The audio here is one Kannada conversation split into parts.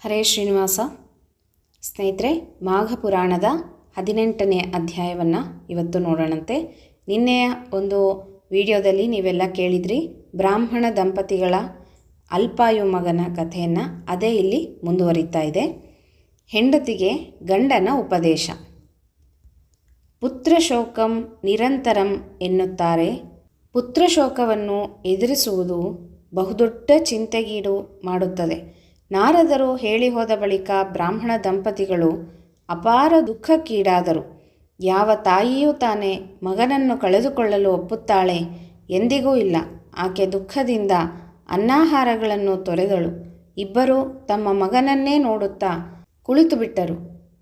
ಹರೇ ಶ್ರೀನಿವಾಸ. ಸ್ನೇಹಿತರೆ, ಮಾಘ ಪುರಾಣದ 18ನೇ ಅಧ್ಯಾಯವನ್ನು ಇವತ್ತು ನೋಡೋಣಂತೆ. ನಿನ್ನೆಯ ಒಂದು ವಿಡಿಯೋದಲ್ಲಿ ನೀವೆಲ್ಲ ಕೇಳಿದ್ರಿ ಬ್ರಾಹ್ಮಣ ದಂಪತಿಗಳ ಅಲ್ಪಾಯು ಮಗನ ಕಥೆಯನ್ನು. ಅದೇ ಇಲ್ಲಿ ಮುಂದುವರಿತಾ ಇದೆ. ಹೆಂಡತಿಗೆ ಗಂಡನ ಉಪದೇಶ. ಪುತ್ರಶೋಕಂ ನಿರಂತರಂ ಎನ್ನುತ್ತಾರೆ. ಪುತ್ರಶೋಕವನ್ನು ಎದುರಿಸುವುದು ಬಹುದೊಡ್ಡ ಚಿಂತೆಗೀಡು ಮಾಡುತ್ತದೆ. ನಾರದರು ಹೇಳಿ ಹೋದ ಬಳಿಕ ಬ್ರಾಹ್ಮಣ ದಂಪತಿಗಳು ಅಪಾರ ದುಃಖಕ್ಕೀಡಾದರು. ಯಾವ ತಾಯಿಯೂ ತಾನೇ ಮಗನನ್ನು ಕಳೆದುಕೊಳ್ಳಲು ಒಪ್ಪುತ್ತಾಳೆ? ಎಂದಿಗೂ ಇಲ್ಲ. ಆಕೆ ದುಃಖದಿಂದ ಅನ್ನಾಹಾರಗಳನ್ನು ತೊರೆದಳು. ಇಬ್ಬರೂ ತಮ್ಮ ಮಗನನ್ನೇ ನೋಡುತ್ತಾ ಕುಳಿತುಬಿಟ್ಟರು.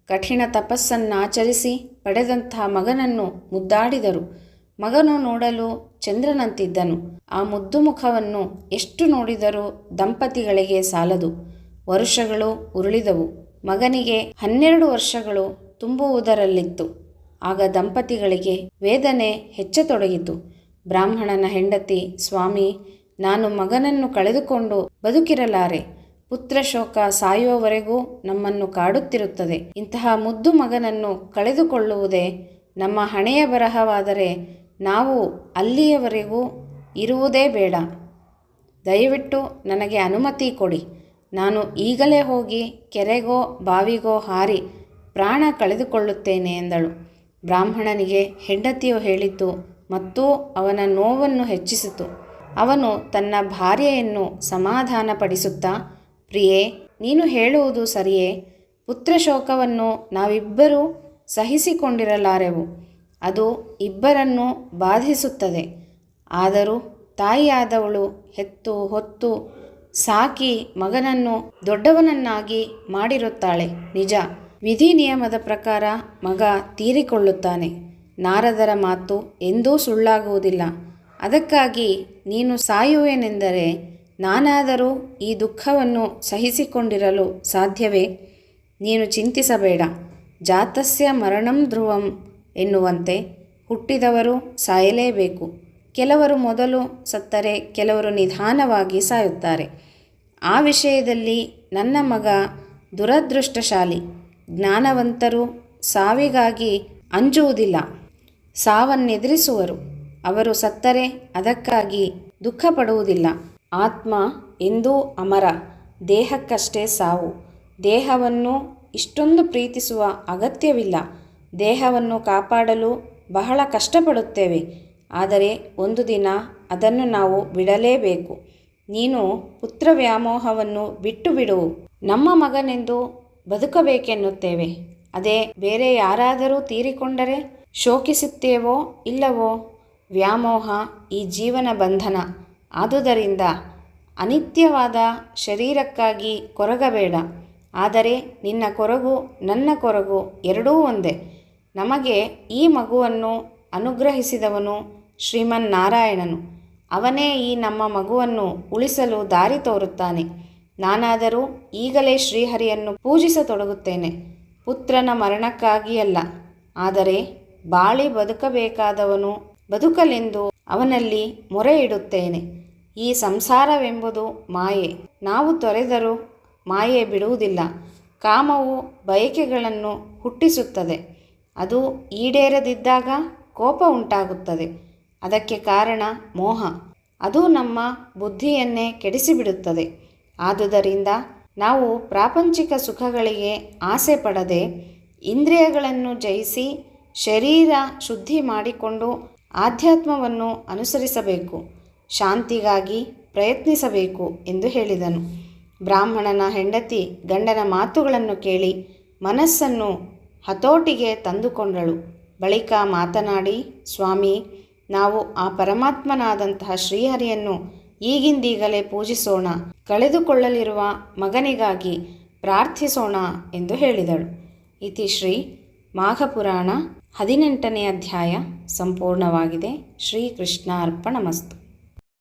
ಕಠಿಣ ತಪಸ್ಸನ್ನಾಚರಿಸಿ ಪಡೆದಂಥ ಮಗನನ್ನು ಮುದ್ದಾಡಿದರು. ಮಗನು ನೋಡಲು ಚಂದ್ರನಂತಿದ್ದನು. ಆ ಮುದ್ದು ಮುಖವನ್ನು ಎಷ್ಟು ನೋಡಿದರೂ ದಂಪತಿಗಳಿಗೆ ಸಾಲದು. ವರುಷಗಳು ಉರುಳಿದವು. ಮಗನಿಗೆ 12 ವರ್ಷಗಳು ತುಂಬುವುದರಲ್ಲಿತ್ತು. ಆಗ ದಂಪತಿಗಳಿಗೆ ವೇದನೆ ಹೆಚ್ಚತೊಡಗಿತು. ಬ್ರಾಹ್ಮಣನ ಹೆಂಡತಿ, ಸ್ವಾಮಿ, ನಾನು ಮಗನನ್ನು ಕಳೆದುಕೊಂಡು ಬದುಕಿರಲಾರೆ. ಪುತ್ರಶೋಕ ಸಾಯುವವರೆಗೂ ನಮ್ಮನ್ನು ಕಾಡುತ್ತಿರುತ್ತದೆ. ಇಂತಹ ಮುದ್ದು ಮಗನನ್ನು ಕಳೆದುಕೊಳ್ಳುವುದೇ ನಮ್ಮ ಹಣೆಯ ಬರಹವಾದರೆ ನಾವು ಅಲ್ಲಿಯವರೆಗೂ ಇರುವುದೇ ಬೇಡ. ದಯವಿಟ್ಟು ನನಗೆ ಅನುಮತಿ ಕೊಡಿ. ನಾನು ಈಗಲೇ ಹೋಗಿ ಕೆರೆಗೋ ಬಾವಿಗೋ ಹಾರಿ ಪ್ರಾಣ ಕಳೆದುಕೊಳ್ಳುತ್ತೇನೆ ಎಂದಳು. ಬ್ರಾಹ್ಮಣನಿಗೆ ಹೆಂಡತಿಯು ಹೇಳಿದ್ದು ಮತ್ತೂ ಅವನ ನೋವನ್ನು ಹೆಚ್ಚಿಸಿತು. ಅವನು ತನ್ನ ಭಾರ್ಯೆಯನ್ನು ಸಮಾಧಾನಪಡಿಸುತ್ತಾ, ಪ್ರಿಯೇ, ನೀನು ಹೇಳುವುದು ಸರಿಯೇ. ಪುತ್ರಶೋಕವನ್ನು ನಾವಿಬ್ಬರೂ ಸಹಿಸಿಕೊಂಡಿರಲಾರೆವು. ಅದು ಇಬ್ಬರನ್ನು ಬಾಧಿಸುತ್ತದೆ. ಆದರೂ ತಾಯಿಯಾದವಳು ಹೆತ್ತು ಹೊತ್ತು ಸಾಕಿ ಮಗನನ್ನು ದೊಡ್ಡವನನ್ನಾಗಿ ಮಾಡಿರುತ್ತಾಳೆ. ನಿಜ, ವಿಧಿ ನಿಯಮದ ಪ್ರಕಾರ ಮಗ ತೀರಿಕೊಳ್ಳುತ್ತಾನೆ. ನಾರದರ ಮಾತು ಎಂದೂ ಸುಳ್ಳಾಗುವುದಿಲ್ಲ. ಅದಕ್ಕಾಗಿ ನೀನು ಸಾಯುವೆನೆಂದರೆ ನಾನಾದರೂ ಈ ದುಃಖವನ್ನು ಸಹಿಸಿಕೊಂಡಿರಲು ಸಾಧ್ಯವೇ? ನೀನು ಚಿಂತಿಸಬೇಡ. ಜಾತಸ್ಯ ಮರಣಂ ಧ್ರುವಂ ಎನ್ನುವಂತೆ ಹುಟ್ಟಿದವರು ಸಾಯಲೇಬೇಕು. ಕೆಲವರು ಮೊದಲು ಸತ್ತರೆ ಕೆಲವರು ನಿಧಾನವಾಗಿ ಸಾಯುತ್ತಾರೆ. ಆ ವಿಷಯದಲ್ಲಿ ನನ್ನ ಮಗ ದುರದೃಷ್ಟಶಾಲಿ. ಜ್ಞಾನವಂತರು ಸಾವಿಗಾಗಿ ಅಂಜುವುದಿಲ್ಲ, ಸಾವನ್ನೆದುರಿಸುವರು. ಅವರು ಸತ್ತರೆ ಅದಕ್ಕಾಗಿ ದುಃಖ ಪಡುವುದಿಲ್ಲ. ಆತ್ಮ ಎಂದೂ ಅಮರ, ದೇಹಕ್ಕಷ್ಟೇ ಸಾವು. ದೇಹವನ್ನು ಇಷ್ಟೊಂದು ಪ್ರೀತಿಸುವ ಅಗತ್ಯವಿಲ್ಲ. ದೇಹವನ್ನು ಕಾಪಾಡಲು ಬಹಳ ಕಷ್ಟಪಡುತ್ತೇವೆ. ಆದರೆ ಒಂದು ದಿನ ಅದನ್ನು ನಾವು ಬಿಡಲೇಬೇಕು. ನೀನು ಪುತ್ರ ವ್ಯಾಮೋಹವನ್ನು ಬಿಟ್ಟು ಬಿಡು. ನಮ್ಮ ಮಗನೆಂದು ಬದುಕಬೇಕೆನ್ನುತ್ತೇವೆ. ಅದೇ ಬೇರೆ ಯಾರಾದರೂ ತೀರಿಕೊಂಡರೆ ಶೋಕಿಸುತ್ತೇವೋ ಇಲ್ಲವೋ? ವ್ಯಾಮೋಹ ಈ ಜೀವನ ಬಂಧನ. ಆದುದರಿಂದ ಅನಿತ್ಯವಾದ ಶರೀರಕ್ಕಾಗಿ ಕೊರಗಬೇಡ. ಆದರೆ ನಿನ್ನ ಕೊರಗು ನನ್ನ ಕೊರಗು ಎರಡೂ ಒಂದೇ. ನಮಗೆ ಈ ಮಗುವನ್ನು ಅನುಗ್ರಹಿಸಿದವನು ಶ್ರೀಮನ್ನಾರಾಯಣನು. ಅವನೇ ಈ ನಮ್ಮ ಮಗುವನ್ನು ಉಳಿಸಲು ದಾರಿ ತೋರುತ್ತಾನೆ. ನಾನಾದರೂ ಈಗಲೇ ಶ್ರೀಹರಿಯನ್ನು ಪೂಜಿಸತೊಡಗುತ್ತೇನೆ. ಪುತ್ರನ ಮರಣಕ್ಕಾಗಿಯಲ್ಲ, ಆದರೆ ಬಾಳಿ ಬದುಕಬೇಕಾದವನು ಬದುಕಲೆಂದು ಅವನಲ್ಲಿ ಮೊರೆ ಇಡುತ್ತೇನೆ. ಈ ಸಂಸಾರವೆಂಬುದು ಮಾಯೆ. ನಾವು ತೊರೆದರೂ ಮಾಯೆ ಬಿಡುವುದಿಲ್ಲ. ಕಾಮವು ಬಯಕೆಗಳನ್ನು ಹುಟ್ಟಿಸುತ್ತದೆ. ಅದು ಈಡೇರದಿದ್ದಾಗ ಕೋಪ ಉಂಟಾಗುತ್ತದೆ. ಅದಕ್ಕೆ ಕಾರಣ ಮೋಹ. ಅದು ನಮ್ಮ ಬುದ್ಧಿಯನ್ನೇ ಕೆಡಿಸಿಬಿಡುತ್ತದೆ. ಆದುದರಿಂದ ನಾವು ಪ್ರಾಪಂಚಿಕ ಸುಖಗಳಿಗೆ ಆಸೆ ಪಡದೆ ಇಂದ್ರಿಯಗಳನ್ನು ಜಯಿಸಿ ಶರೀರ ಶುದ್ಧಿ ಮಾಡಿಕೊಂಡು ಆಧ್ಯಾತ್ಮವನ್ನು ಅನುಸರಿಸಬೇಕು. ಶಾಂತಿಗಾಗಿ ಪ್ರಯತ್ನಿಸಬೇಕು ಎಂದು ಹೇಳಿದನು. ಬ್ರಾಹ್ಮಣನ ಹೆಂಡತಿ ಗಂಡನ ಮಾತುಗಳನ್ನು ಕೇಳಿ ಮನಸ್ಸನ್ನು ಹತೋಟಿಗೆ ತಂದುಕೊಂಡಳು. ಬಳಿಕ ಮಾತನಾಡಿ, ಸ್ವಾಮಿ, ನಾವು ಆ ಪರಮಾತ್ಮನಾದಂತಹ ಶ್ರೀಹರಿಯನ್ನು ಈಗಿಂದೀಗಲೇ ಪೂಜಿಸೋಣ. ಕಳೆದುಕೊಳ್ಳಲಿರುವ ಮಗನಿಗಾಗಿ ಪ್ರಾರ್ಥಿಸೋಣ ಎಂದು ಹೇಳಿದಳು. ಇತಿ ಶ್ರೀ ಮಾಘಪುರಾಣ 18ನೇ ಅಧ್ಯಾಯ ಸಂಪೂರ್ಣವಾಗಿದೆ. ಶ್ರೀಕೃಷ್ಣ ಅರ್ಪಣಮಸ್ತು.